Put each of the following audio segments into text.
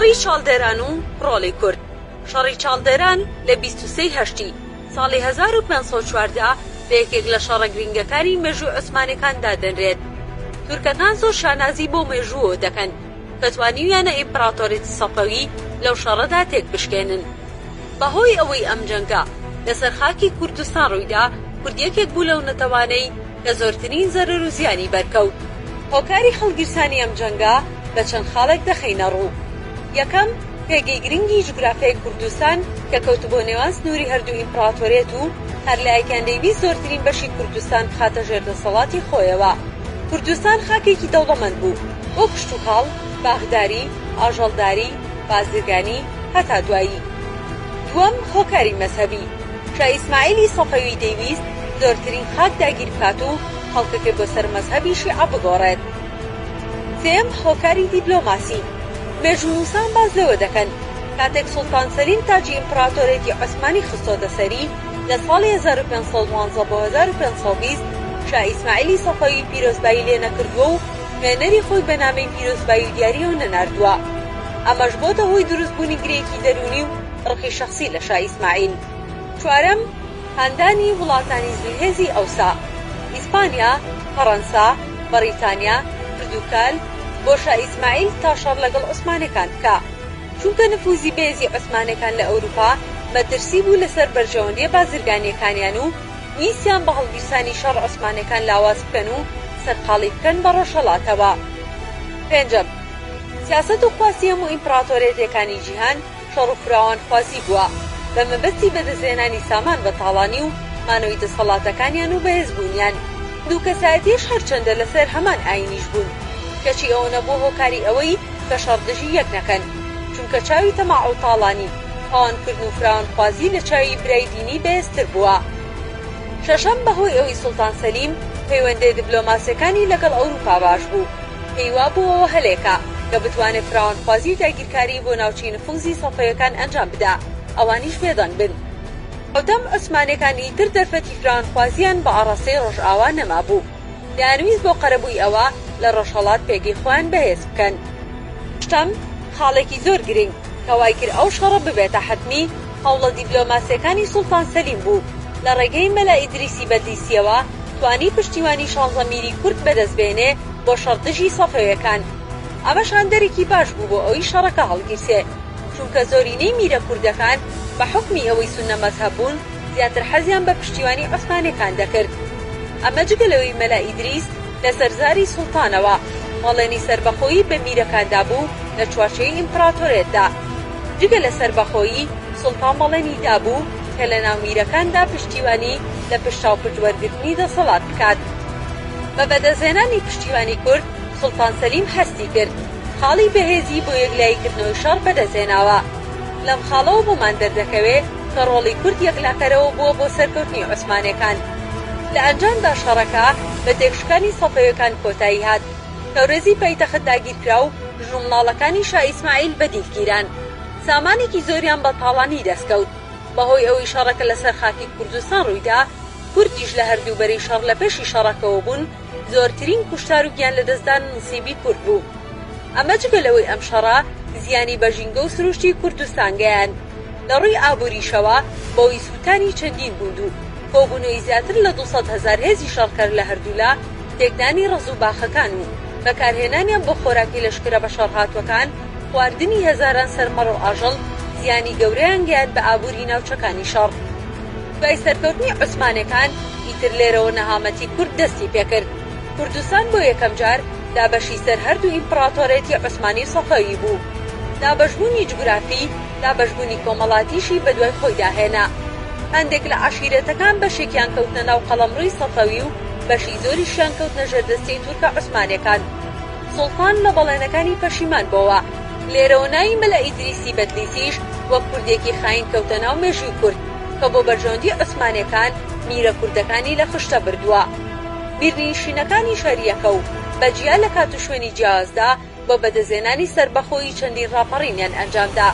شەڕی چاڵدێران و ڕۆڵی کورد. شەڕی چاڵدێران لە 23 هەشتی ساڵی 1514 بە یەکێک لە شەڕە گرنگەکانی مێژووی عوسمانیەکان دادەنرێت. تورکەکان زۆر شانازی بۆ مێژووەوە دەکەن کە توانیویانە ئیمپراتۆریەتی سەفەوی لەو شەڕەدا تێک بشکێنن. بەهۆی ئەوەی ئەم جەنگە لەسەر خاکی کوردستان ڕوویدا، کوردیەکێک بوو لەو نەتەوانەی کە زۆرترین زەرەر و زیانی بەرکەوت. هۆکاری خەڵگیرسانی ئەم جەنگە بە چەند خاڵێک دەخەینە ڕوو. یەکەم، پێگەی گرنگی جوگرافیای کوردستان کە کەوتبۆ نێوان سنووری هەردوو ئیمپراتۆریەت و هەر لایەکیان دەیویست زۆرترین بەشی کوردستان بخاتە ژێردەسەڵاتی خۆیەوە. کوردستان خاکێکی دەوڵەمەند بوو بۆ کشت و کاڵ، باغداری، ئاژەڵداری، بازرگانی هەتا دوایی. دووەم، هۆکاری مەزهەبی. شاه ئیسماعیلی سەفەوی دەیویست زۆرترین خاک داگیر بکات و خەڵکەکە بۆ سەر مەزهەبی شیعە بگۆڕێت. سێم، هۆکاری دیپلۆماسی. مێژوونووسان باز لەوە دەکەن کاتێک سوڵتان سەلیم تاجی ئیمپراتۆریەتی عوسمانی خستۆتە سەری لە ساڵی 1512 بۆ 1520، شاه ئیسماعیلی سەفەوی پیرۆزبایی لێ نەکردووە و نوێنەری خۆی بە نامەی پیرۆزبایی و دیاریەوە نەناردووە. ئەمەش بۆتە هۆی دروستبوونی گرێکی دەرونی و ڕقی شەخسی لە شاه ئیسماعیل. چوارەم، هاندانی وڵاتانی زلهێزی ئەوسا، ئیسپانیا، فەڕەنسا، بەریتانیا، پردوکال بۆ شاه ئیسماعیل تا شەڕ لەگەڵ عوسمانەکان بکە، چونکە نفوزی بێزی عوسمانەکان لە ئەوروپا مەترسی بوو لەسەر بەرژەوەندیە بازرگانیەکانیان و ویستیان بە هەڵگیرسانی شەڕ عوسمانەکان لاواز بکەن و سەرقاڵی بکەن بە ڕۆژهەڵاتەوە. پێنجەم، سیاسەت و خواستی هەموو ئیمپراتۆریەتەکانی جیهان شەڕ و فراوانخوازی بووە بە مەبەستی بەدەستهێنانی سامان بە تاڵانی و مانەوەی دەسەڵاتەکانیان و بەهێزبوونیان. دوو کەسایەتیش هەرچەندە لەسەر هەمان ئاینیش بوون، کەچی ئەوە نەبوو هۆکاری ئەوەی کە شەڕدژی یەک نەکەن، چونکە چاوی تەماع و تاڵانی، تاوانکردن و فراوانخوازی لە چاوی برای دینی بەهێزتر بووە. شەشەم، بەهۆی ئەوەی سوڵتان سەلیم پەیوەندی دیپلۆماسیەکانی لەگەڵ ئەوروپا باش بوو، پێیوا بووەوە هەلێکە کە بتوانێت فراوانخوازی و داگیرکاری بۆ ناوچەی نفوزی سەفەویەکان ئەنجام بدا، ئەوانیش بێدەنگ بن. ئەودەم عوسمانەکانی تر دەرفەتی فراوانخوازیان بە ئاڕاستەی ڕۆژئاوا نەما بوو، دەیانویست بۆ قەرەبووی ئەوە لە ڕۆژهەڵات پێگەی خۆیان بەهێز بکەن. شتەم، خاڵێکی زۆر گرنگ کە وای کرد ئەو شەڕە ببێتە حتمی، هەوڵە دیپلۆماسیەکانی سوڵتان سەلیم بوو لە ڕێگەی مەلا ئیدریسی بەدلیسیەوە توانی پشتیوانی 16 میری کورد بەدەستبێنێ بۆ شەڕدژی سەفەویەکان. ئەمەشان دەرێکی باش بوو بۆ ئەوەی شەڕەکە هەڵگیرسێ، چونکە زۆرینەی میرە کوردەکان بە حکمی ئەوەی سونە مەزهەب بوون زیاتر حەزیان بە پشتیوانی عوسمانیەکان دەکرد. ئەمە جگە لەوەی مەلا ئیدریس لە سەرزاری سوڵتانەوە مەڵێنی سەربەخۆیی بە میرەکاندا بوو لە چوارچێی ئیمپراتۆریەتدا، جگە لە سەربەخۆیی سوڵتان مەڵێنی دابوو کە لە ناو میرەکاندا پشتیوانی لە پشتاوپشت وەرگرتنی دەسەڵات بکات. بە بەدەستهێنانی پشتیوانی کورد سوڵتان سەلیم هەستی کرد خاڵی بەهێزی بۆ یەکلاییکردنەوەی شەڕ بەدەستهێناوە. لەم خاڵەوە بۆمان دەردەکەوێت کە ڕۆڵی کورد یەکلاکەرەوە بووە بۆ سەرکەوتنی عوسمانەکان. لە ئەنجامدا شەڕەکە بە تێکشکانی سەفەویەکان کۆتایی هات، تەورێزی پایتەخت داگیرکرا و ژوڵناڵەکانی شاه ئیسماعیل بەدیلگیران. سامانێکی زۆریان بە تاڵانی دەستکەوت. بەهۆی ئەوەی شەڕەکە لەسەر خاکی کوردستان ڕوویدا، کوردیش لە هەردووبەری شەڕ لە پێشی شەڕەکەەوە بوون، زۆرترین کوشتار و گیان لە دەستدان نسیبی کورد بوو. ئەمە جگە لەوەی ئەم شەڕە زیانی بە ژینگە و سروشتی کوردستان گەیان. لە ڕووی ئابووریشەوە بەوەی سووتانی چەندین بوون و کۆبوونەوەی زیاتر لە 200,000 هێزی شەڕکەر لە هەردوولا، تێکدانی ڕەز و باخەکان و بەکارهێنانیان بۆ خۆراکی لەشکرە بە شەڕهاتوەکان، خواردنی هەزاران سەرمەڕ و ئاژەڵ، زیانی گەورەیان گەیان بە ئابووری ناوچەکانی شەڕ. دوای سەرکەوتنی عوسمانەکان ئیتر لێرەوە نەهامەتی کورد دەستی پێکرد. کوردستان بۆ یەکەم جار دابەشی سەر هەردوو ئیمپراتۆریەتی عوسمانی سەفەوی بوو. دابەشبوونی جوگرافی دابەشبوونی کۆمەڵاتیشی بەدوای خۆی داهێنا. هەندێک لە عەشیرەتەکان بەشێکیان کەوتنە ناو قەڵەمڕووی سەفەوی و بەشی زۆریشیان کەوتنە ژێردەستەی تورکە عوسمانیەکان. سوڵتان لە بەڵێنەکانی پەشیمان بۆوە. لێرەوە ناوی مەلا ئیدریسی بەدلیسیش وەک کوردێکی خاین کەوتە ناو مێژووی کورد کە بۆ بەرژەوەندی عوسمانیەکان میرە کوردەکانی لە خشتە بردووە. بیرنشینەکانی شەریەکە و بەجیا لە کات و شوێنی جیازدا بۆ بەدەستهێنانی سەربەخۆیی چەندین ڕاپەڕینیان ئەنجامدا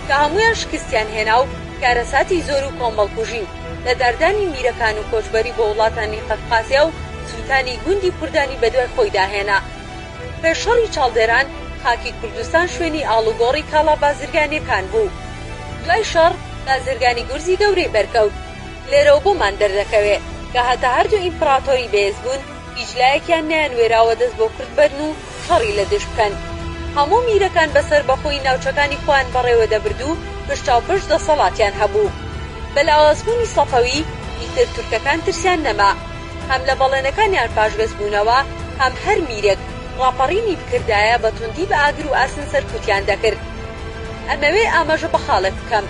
کە هەمویان شکستیان هێنا و کارەساتی زۆر و کۆمەڵکوژی لە داردانی میرەکان و کۆچبەری بۆ وڵاتانی قەفقاسیا و سووتانی گوندی کوردانی بەدوای خۆی داهێنا. پێشەڕی چاڵدێران خاکی کوردستان شوێنی ئاڵوگۆڕی کاڵا بازرگانیەکان بوو. دوای شەڕ بازرگانی گورزی گەورەی بەرکەوت. لێرەوە بۆمان دەردەکەوێت کە هەتا هەردوو ئیمپراتۆری بەهێز بوون هیچ لایەکیان نەیانوێراوە دەست بۆ کورد بەرن و شەڕی لە دژ بکەن. هەموو میرەکان بەسەر بەخۆی ناوچەکانی خۆیان بەڕێوە دەبرد و پشتاوپشت دەسەڵاتیان هەبوو. بەلاوازبوونی سەفەوی ئیتر تورکەکان ترسیان نەما، هەم لە بەڵێنەکانیان پاشگەزبوونەوە هەم هەر میرێک ڕاپەڕینی بکردایە بە توندی بە ئاگر و ئاسن سەرکوتیان دەکرد. ئەمەوێ ئاماژە بە خاڵێک بکەم.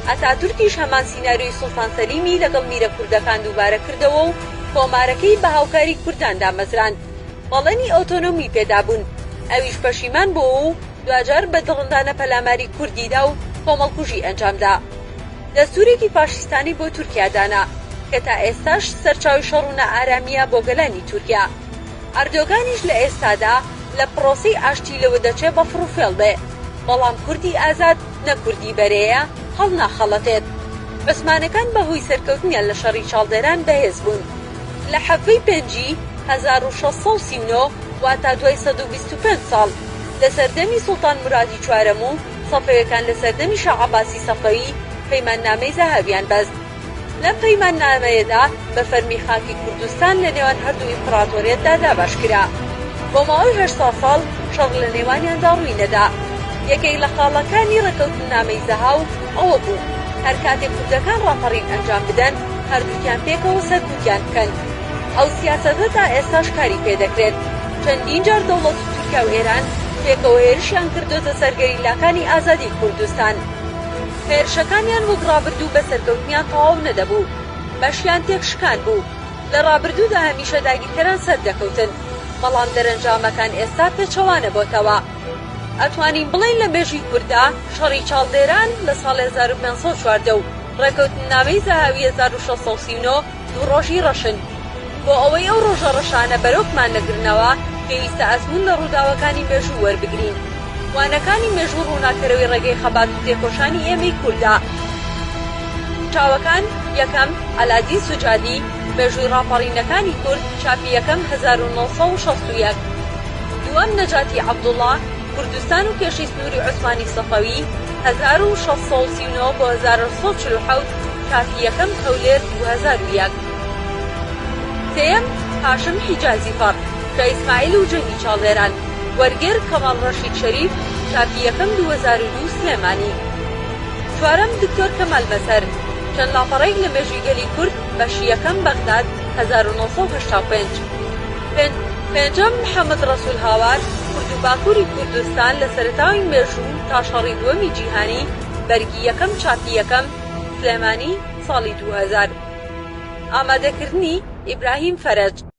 ئەتاتورکیش هەمان سیناریۆی سوڵتان سەلیمی لەگەڵ میرە کوردەکان دووبارە کردەوە و کۆمارەکەی بە هاوکاری کوردان دامەزراند. بەڵێنی ئۆتۆنۆمی پێدابوون، ئەویش پەشیمان بۆ و دوجار بە دڵندانە پەلاماری کوردیدا و کۆمەڵکوژی ئەنجامدا. دەستورێکی فاشیستانی بۆ تورکیا دانا کە تا ئێستاش سەرچاوی شەڕ و نائارامیە بۆ گەلانی تورکیا. ئەردۆگانیش لە ئێستادا لە پرۆسەی ئاشتی لەوە دەچێت بە فڕوفێڵ بێ، بەڵام کوردی ئازاد نە کوردی بەرەیە هەڵ ناخەڵەتێت. عوسمانەکان بەهۆی سەرکەوتنیان لە شەڕی چاڵدێران بەهێز بوون. لە حەفەی پێنجی 1639 واتا دوای 125 ساڵ لە سەردەمی سوڵتان مورادی چوارەم و سەفەویەکان لە سەردەمی شاه عەباسی سەفەوی پەیماننامەی زەهاویان بەست. لەم پەیماننامەیەدا بە فەرمی خاکی کوردستان لە نێوان هەردوو ئیمپراتۆریەتدا داباشکرا. بۆ ماوەی 800 ساڵ شەڕ لە نێوانیاندا ڕووی نەدا. یەکێک لە خاڵەکانی ڕێکەوتنامەی زەهاو ئەوە بوو هەر کاتێک کوردەکان ڕاپەڕین ئەنجام بدەن هەردووکیان پێکەوە سەرکوتیان بکەن. ئەو سیاسەتە تا ئێستاش کاری پێدەکرێت. چەندین جار دەوڵەتی تورکیا و ئێران پێکەوە هێرشیان کردوتە سەرگەریلاکانی ئازادی کوردستان. هێرشەکانیان وەک ڕابردوو بە سەرکەوتنیان تەواو نەدەبوو، بەشیان تێکشکان بوو. لە ڕابردوودا هەمیشە داگیرکەران سەردەکەوتن، بەڵام دەرەنجامەکان ئێستا پێچەوانە بۆتەوە. ئەتوانین بڵێن لە مێژووی کووردا شەڕی چاڵدێران لە ساڵی 1514 و ڕێکەوتنامەی زەهاوی 1639 دوو ڕۆژی ڕەشن. بۆ ئەوەی ئەو ڕۆژە ڕەشانە بەرەوکمان نەگرنەوە پێویستە ئەزموون لە ڕووداوەکانی مێژوو وەربگرین. وانەکانی مێژوو ڕووناکەرەوەی ڕێگەی خەبات و تێکۆشانی ئێمەی کووردا. چاوەکان یەکەم ئەلادین سوجادی، مێژووی ڕاپەڕینەکانی کورد، چاپی یەکەم 1961. دووەم نەجاتی عەبدوڵڵا، کوردستان و کێشەی سنووری عوسمانی سەفەوی 1639 بۆ 1947، چاپی یەکەم هەولێر 2001. سێەم هاشم حیجازی فەڕ، شای ئیسماعیل و جەنگی چاڵدێران، وەرگێر کەماڵ ڕەشید شەریف، چاپی یەکەم 2002 سلێمانی. چوارەم دکتۆر کەمال مەسەر، چەند لاپەڕەیەک لە مێژووی گەلی کورد، بەشی یەکەم بەغداد 1985. پێنجەم محەممەد ڕەسوول هاوار، کورد و باکووری کوردستان لە سەرەتاوی مێژوو تا شەڕی دووەمی جیهانی، بەرگی یەکەم چاپی یەکەم سلێمانی ساڵی 2000. ئامادەکردنی ئیبراهیم فەرەج.